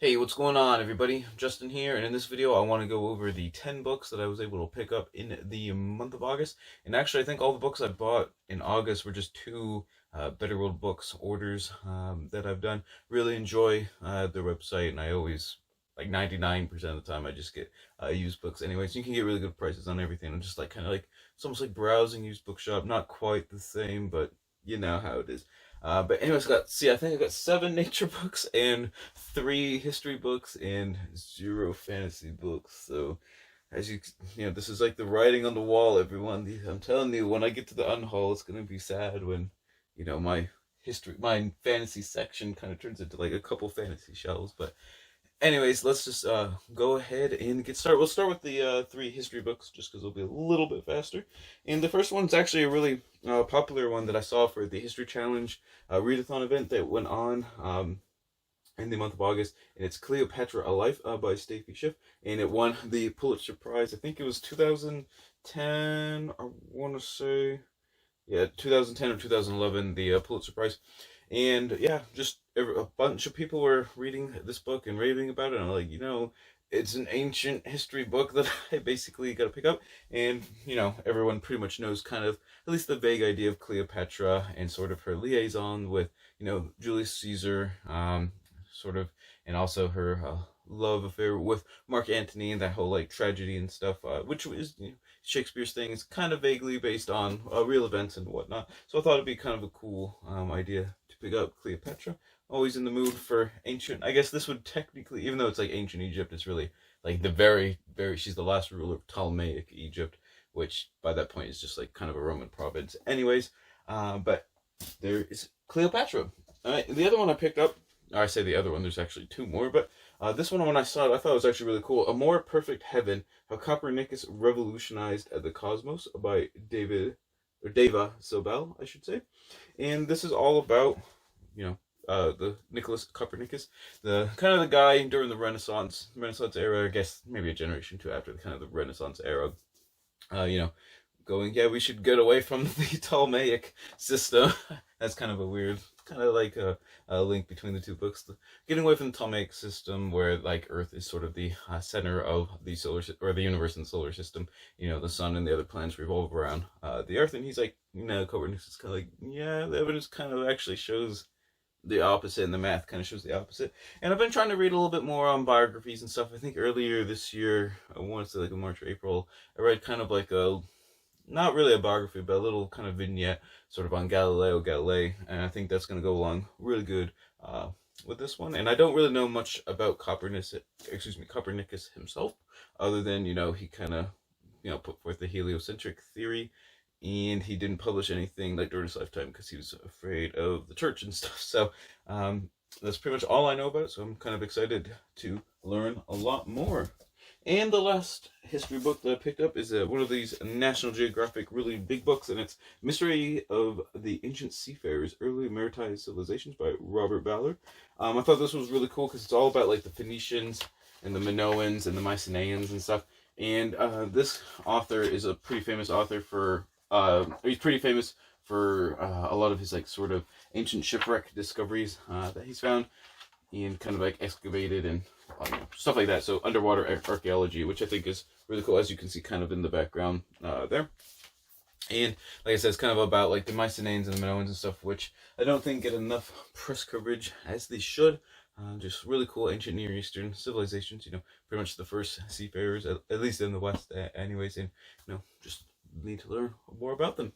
Hey, what's going on, everybody? Justin here, and in this video, I want to go over the 10 books that I was able to pick up in the month of August. And actually, I think all the books I bought in August were just two Better World Books orders that I've done. Really enjoy their website, and I always, like 99% of the time, I just get used books anyway. So you can get really good prices on everything. I'm just like kind of like, it's almost like browsing used bookshop. Not quite the same, but you know how it is. But anyways, I think I got 7 nature books and 3 history books and 0 fantasy books. So as this is like the writing on the wall, everyone. I'm telling you, when I get to the unhaul, it's gonna be sad when, my fantasy section kind of turns into like a couple fantasy shelves. But anyways, let's just go ahead and get started. We'll start with the 3 history books just because it'll be a little bit faster. And the first one's actually a really popular one that I saw for the History Challenge readathon event that went on in the month of August, and it's Cleopatra Alive by Stacey Schiff, and it won the Pulitzer Prize. I think it was 2010, I want to say, yeah, 2010 or 2011, the Pulitzer Prize. And yeah, just a bunch of people were reading this book and raving about it. And I'm like, it's an ancient history book that I basically got to pick up. And, everyone pretty much knows kind of at least the vague idea of Cleopatra and sort of her liaison with, Julius Caesar, sort of, and also her love affair with Mark Antony and that whole like tragedy and stuff, which was Shakespeare's thing. Is kind of vaguely based on real events and whatnot. So I thought it'd be kind of a cool idea to pick up Cleopatra. Always in the mood for ancient. I guess this would technically, even though it's like ancient Egypt, it's really like the very, very. She's the last ruler of Ptolemaic Egypt, which by that point is just like kind of a Roman province. Anyways, but there is Cleopatra. The other one I picked up, or I say the other one, there's actually 2 more, but this one, when I saw it, I thought it was actually really cool. A More Perfect Heaven, How Copernicus Revolutionized the Cosmos by Deva Sobel, I should say. And this is all about, the Nicholas Copernicus, the kind of the guy during the Renaissance era, I guess maybe a generation or 2 after the kind of the Renaissance era, going, yeah, we should get away from the Ptolemaic system. That's kind of a weird, kind of like a link between the 2 books. Getting away from the Ptolemaic system, where like Earth is sort of the center of the or the universe and the solar system. The sun and the other planets revolve around the Earth, and he's like, Copernicus is kind of like, yeah, the evidence kind of actually shows the opposite, and the math kind of shows the opposite. And I've been trying to read a little bit more on biographies and stuff. I think earlier this year, I want to say like in March or April, I read kind of like not really a biography, but a little kind of vignette sort of on Galileo Galilei, and I think that's going to go along really good with this one. And I don't really know much about Copernicus himself, other than, he kind of, put forth the heliocentric theory, and he didn't publish anything like during his lifetime because he was afraid of the church and stuff. So that's pretty much all I know about it, so I'm kind of excited to learn a lot more. And the last history book that I picked up is one of these National Geographic really big books, and it's Mystery of the Ancient Seafarers, Early Maritime Civilizations by Robert Ballard. I thought this was really cool because it's all about like the Phoenicians and the Minoans and the Mycenaeans and stuff. And this author is a pretty famous author for, he's pretty famous for a lot of his like sort of ancient shipwreck discoveries that he's found and kind of like excavated and stuff like that. So underwater archaeology, which I think is really cool, as you can see kind of in the background there. And like I said, it's kind of about like the Mycenaeans and the Minoans and stuff, which I don't think get enough press coverage as they should. Just really cool ancient Near Eastern civilizations, pretty much the first seafarers, at least in the West anyways, and just need to learn more about them.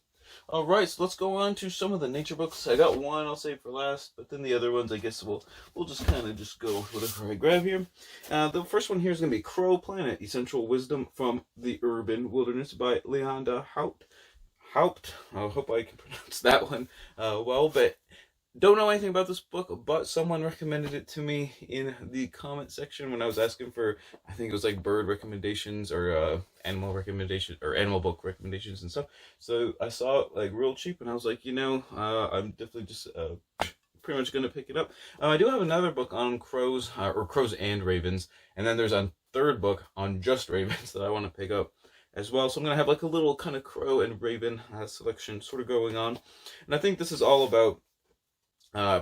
Alright, so let's go on to some of the nature books. I got one I'll save for last, but then the other ones, I guess we'll just kind of just go whatever I grab here. The first one here is going to be Crow Planet, Essential Wisdom from the Urban Wilderness by Leonda Haupt. I hope I can pronounce that one well, but don't know anything about this book, but someone recommended it to me in the comment section when I was asking for, I think it was like bird recommendations or animal recommendations or animal book recommendations and stuff. So I saw it like real cheap, and I was like, I'm definitely just pretty much gonna pick it up. I do have another book on crows, or crows and ravens, and then there's a 3rd book on just ravens that I want to pick up as well. So I'm gonna have like a little kind of crow and raven selection sort of going on, and I think this is all about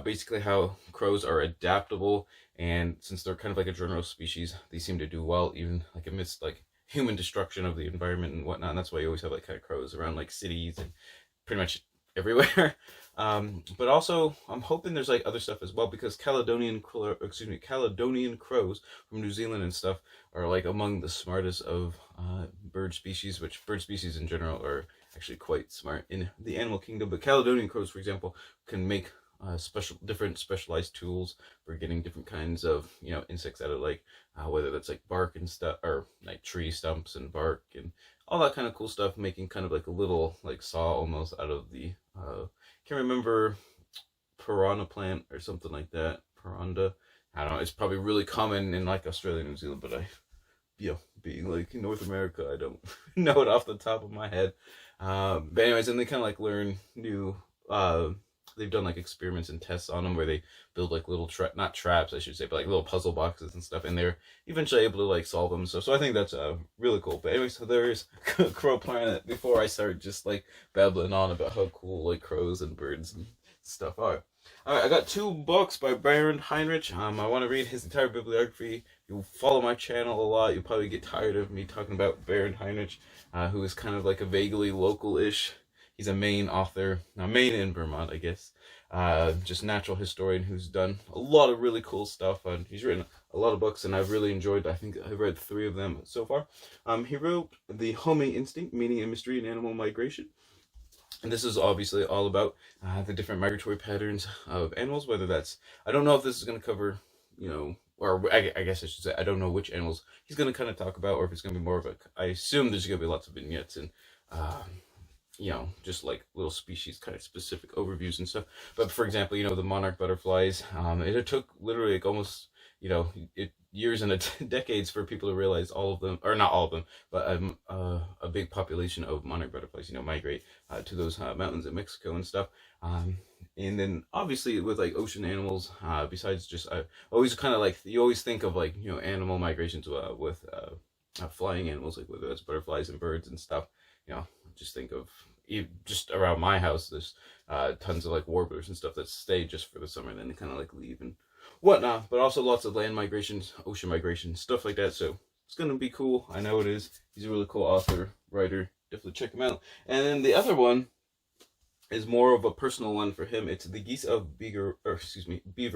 basically how crows are adaptable And since they're kind of like a general species, they seem to do well even like amidst like human destruction of the environment and whatnot. And that's why you always have like kind of crows around like cities and pretty much everywhere. But also, I'm hoping there's like other stuff as well, because Caledonian crows from New Zealand and stuff are like among the smartest of bird species, which bird species in general are actually quite smart in the animal kingdom. But Caledonian crows, for example, can make different specialized tools for getting different kinds of insects out of like whether that's like bark and stuff, or like tree stumps and bark and all that kind of cool stuff, making kind of like a little like saw almost out of the can't remember, piranha plant or something like that. Piranha. I don't know. It's probably really common in like Australia and New Zealand, but being like in North America, I don't know it off the top of my head. But anyways, and they kind of like learn new. They've done like experiments and tests on them where they build like little not traps, I should say, but like little puzzle boxes and stuff, and they're eventually able to like solve them. So I think that's really cool. But anyway, so there is Crow Planet. Before I start just like babbling on about how cool like crows and birds and stuff are. All right, I got 2 books by Bernd Heinrich. I want to read his entire bibliography. You follow my channel a lot, you'll probably get tired of me talking about Bernd Heinrich, who is kind of like a vaguely local-ish. He's a Maine author, Maine in Vermont, I guess. Just natural historian who's done a lot of really cool stuff. He's written a lot of books, and I've really enjoyed. I think I've read 3 of them so far. He wrote The Homing Instinct: Meaning and Mystery in Animal Migration. And this is obviously all about the different migratory patterns of animals, whether that's, I don't know if this is going to cover, or I guess I should say, I don't know which animals he's going to kind of talk about, or if it's going to be more of a, I assume there's going to be lots of vignettes and, just like little species kind of specific overviews and stuff. But for example, the monarch butterflies, it took literally like almost, years and decades for people to realize all of them, or not all of them, but a big population of monarch butterflies, migrate to those mountains in Mexico and stuff. And then obviously with like ocean animals, besides just, always kind of like, you always think of like, animal migrations with flying animals, like whether that's butterflies and birds and stuff, just think of just around my house, there's tons of like warblers and stuff that stay just for the summer and then they kind of like leave and whatnot. But also lots of land migrations, ocean migrations, stuff like that. So it's gonna be cool. I know it is. He's a really cool author, writer. Definitely check him out. And then the other one is more of a personal one for him. It's the Geese of Beaver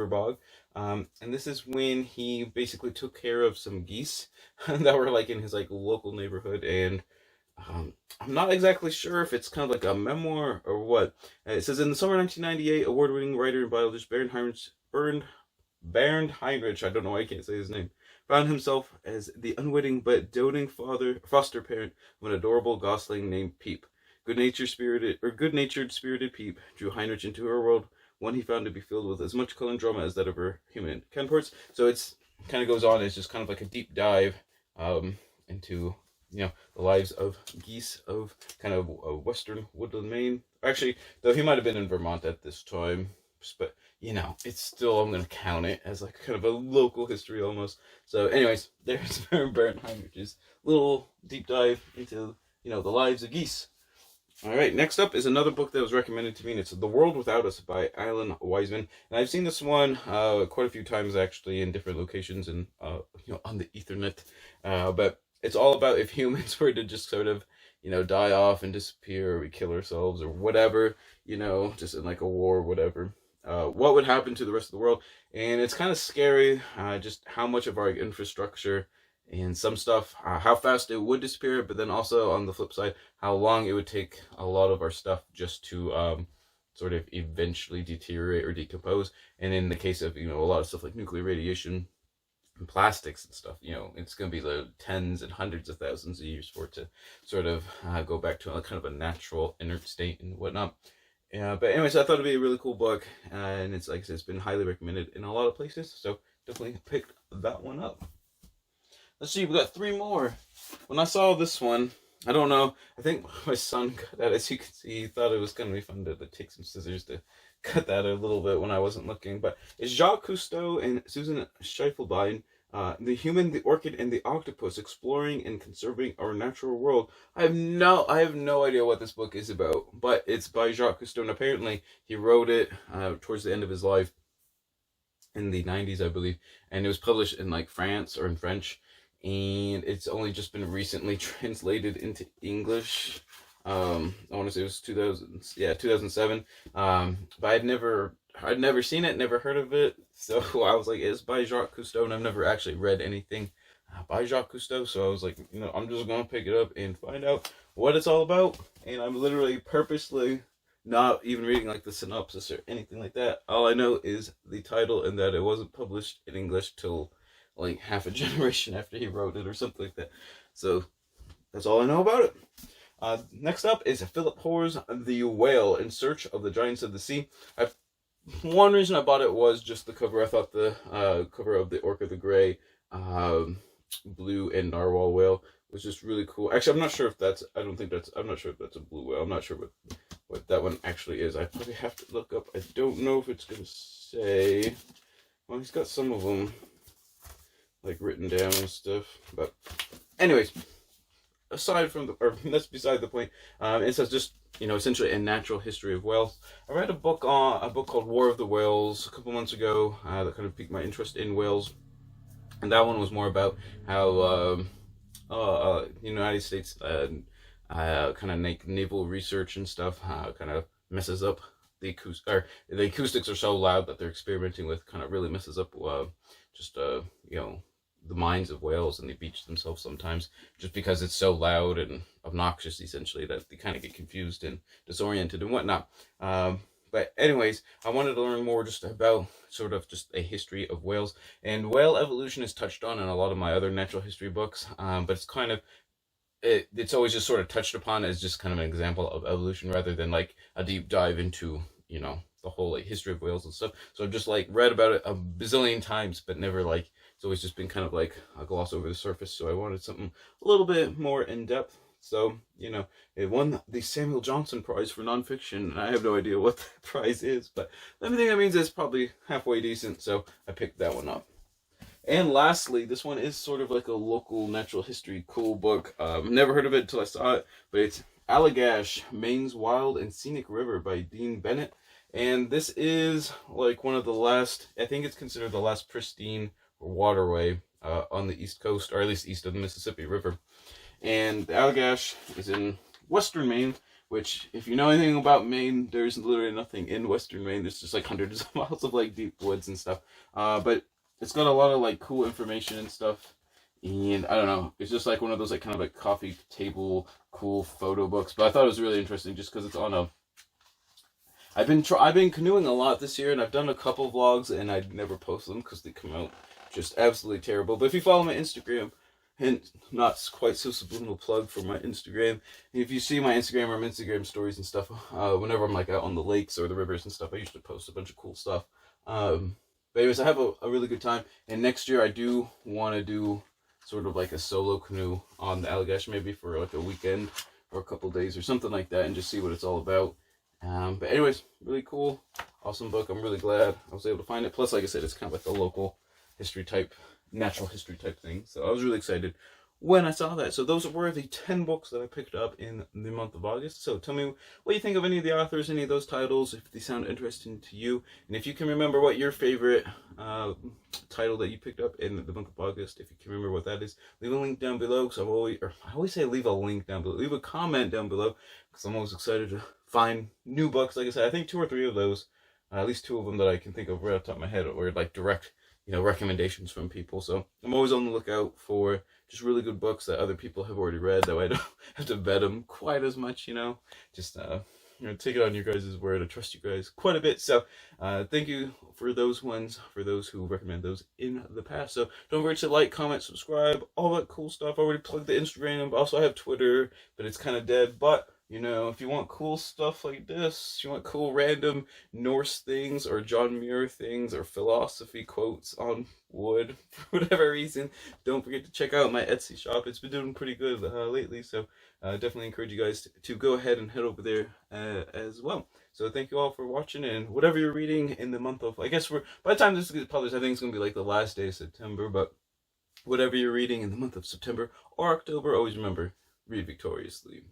Bog. And this is when he basically took care of some geese that were like in his like local neighborhood, and I'm not exactly sure if it's kind of like a memoir or what. It says in the summer 1998, award-winning writer and biologist Bernd Heinrich, I don't know why I can't say his name, found himself as the unwitting but doting foster parent of an adorable gosling named Peep. Good-natured, spirited Peep drew Heinrich into her world, one he found to be filled with as much color and drama as that of her human counterparts. So it's kind of goes on. It's just kind of like a deep dive into the lives of geese of kind of western woodland Maine. Actually, though he might have been in Vermont at this time, but it's still, I'm going to count it as like kind of a local history almost. So anyways, there's Bernd Heinrich's little deep dive into, the lives of geese. All right, next up is another book that was recommended to me, and it's The World Without Us by Alan Wiseman. And I've seen this one quite a few times actually in different locations and on the Ethernet. But it's all about if humans were to just sort of, die off and disappear, or we kill ourselves or whatever, just in like a war or whatever, what would happen to the rest of the world. And it's kind of scary, just how much of our infrastructure and some stuff, how fast it would disappear, but then also on the flip side, how long it would take a lot of our stuff just to sort of eventually deteriorate or decompose. And in the case of, a lot of stuff like nuclear radiation, and plastics and stuff, it's going to be the tens and hundreds of thousands of years for it to sort of go back to a kind of a natural inert state and whatnot. But anyways, I thought it'd be a really cool book, and it's like I said, it's been highly recommended in a lot of places, so definitely picked that one up. Let's see, we got 3 more. When I saw this one, I don't know, I think my son cut that, as you can see, he thought it was going to be fun to take some scissors to cut that a little bit when I wasn't looking, but it's Jacquescousteau and Susan Schiefelbein, The Human, the Orchid, and the Octopus, Exploring and Conserving Our Natural World. I have no idea what this book is about, but it's by Jacquescousteau, and apparently he wrote it towards the end of his life. in the 90s, I believe, and it was published in like France or in French, and it's only just been recently translated into English. I want to say it was 2000, yeah, 2007. But I'd never seen it, never heard of it, so I was like, it's by Jacquescousteau, and I've never actually read anything by Jacquescousteau, so I was like, I'm just gonna pick it up and find out what it's all about, and I'm literally purposely not even reading like the synopsis or anything like that. All I know is the title and that it wasn't published in English till like half a generation after he wrote it or something like that. So that's all I know about it. Next up is Philip Hoare's The Whale in Search of the Giants of the Sea. One reason I bought it was just the cover. I thought the cover of the Orca the Grey, blue and narwhal whale was just really cool. Actually, I'm not sure if that's, I'm not sure if that's a blue whale. I'm not sure what that one actually is. I probably have to look up. I don't know if it's going to say, well, he's got some of them like written down and stuff, but anyways, aside from that's beside the point. It says just, essentially a natural history of whales. I read a book called War of the Whales a couple months ago that kind of piqued my interest in whales, and that one was more about how the United States kind of naval research and stuff kind of messes up the acoustics are so loud that they're experimenting with, kind of really messes up just the minds of whales, and they beach themselves sometimes just because it's so loud and obnoxious, essentially, that they kind of get confused and disoriented and whatnot. But anyways, I wanted to learn more just about sort of just a history of whales, and whale evolution is touched on in a lot of my other natural history books, but it's kind of, it's always just sort of touched upon as just kind of an example of evolution rather than like a deep dive into, the whole like history of whales and stuff. So I've just like read about it a bazillion times, but never like, it's always just been kind of like a gloss over the surface. So I wanted something a little bit more in depth. So, it won the Samuel Johnson Prize for nonfiction. I have no idea what that prize is, but the only thing that means it's probably halfway decent. So I picked that one up. And lastly, this one is sort of like a local natural history cool book. Never heard of it until I saw it, but it's Allagash, Maine's Wild and Scenic River by Dean Bennett. And this is like one of the last, I think it's considered the last pristine waterway on the East Coast, or at least east of the Mississippi River. And the Allagash is in western Maine, which, if you know anything about Maine, there's literally nothing in western Maine. There's just like hundreds of miles of like deep woods and stuff. But it's got a lot of like cool information and stuff. And I don't know, it's just like one of those like kind of like coffee table cool photo books. But I thought it was really interesting just because it's on a, I've been canoeing a lot this year, and I've done a couple vlogs, and I'd never post them because they come out just absolutely terrible. But if you follow my Instagram, and not quite so subliminal plug for my Instagram, if you see my Instagram or my Instagram stories and stuff, whenever I'm like out on the lakes or the rivers and stuff, I usually post a bunch of cool stuff. But anyways, I have a really good time, and next year I do want to do sort of like a solo canoe on the Allagash, maybe for like a weekend or a couple days or something like that, and just see what it's all about. But anyways, really cool, awesome book. I'm really glad I was able to find it. Plus, like I said, it's kind of like a local history type, natural history type thing. So I was really excited when I saw that. So those were the 10 books that I picked up in the month of August. So tell me what you think of any of the authors, any of those titles, if they sound interesting to you. And if you can remember what your favorite title that you picked up in the month of August, if you can remember what that is, leave a link down below. Because I always say leave a link down below. Leave a comment down below, because I'm always excited to find new books. Like I said, I think 2 or 3 of those, at least 2 of them that I can think of right off the top of my head, or like direct, recommendations from people. So I'm always on the lookout for just really good books that other people have already read, that way I don't have to vet them quite as much, just take it on your guys' word. I trust you guys quite a bit. So thank you for those ones, for those who recommend those in the past. So don't forget to like, comment, subscribe, all that cool stuff. I already plugged the Instagram. Also, I have Twitter, but it's kind of dead. But if you want cool stuff like this, you want cool random Norse things or John Muir things or philosophy quotes on wood for whatever reason, don't forget to check out my Etsy shop. It's been doing pretty good lately, so definitely encourage you guys to go ahead and head over there as well. So thank you all for watching, and whatever you're reading in the month of, I guess by the time this is published, I think it's going to be like the last day of September, but whatever you're reading in the month of September or October, always remember, read victoriously.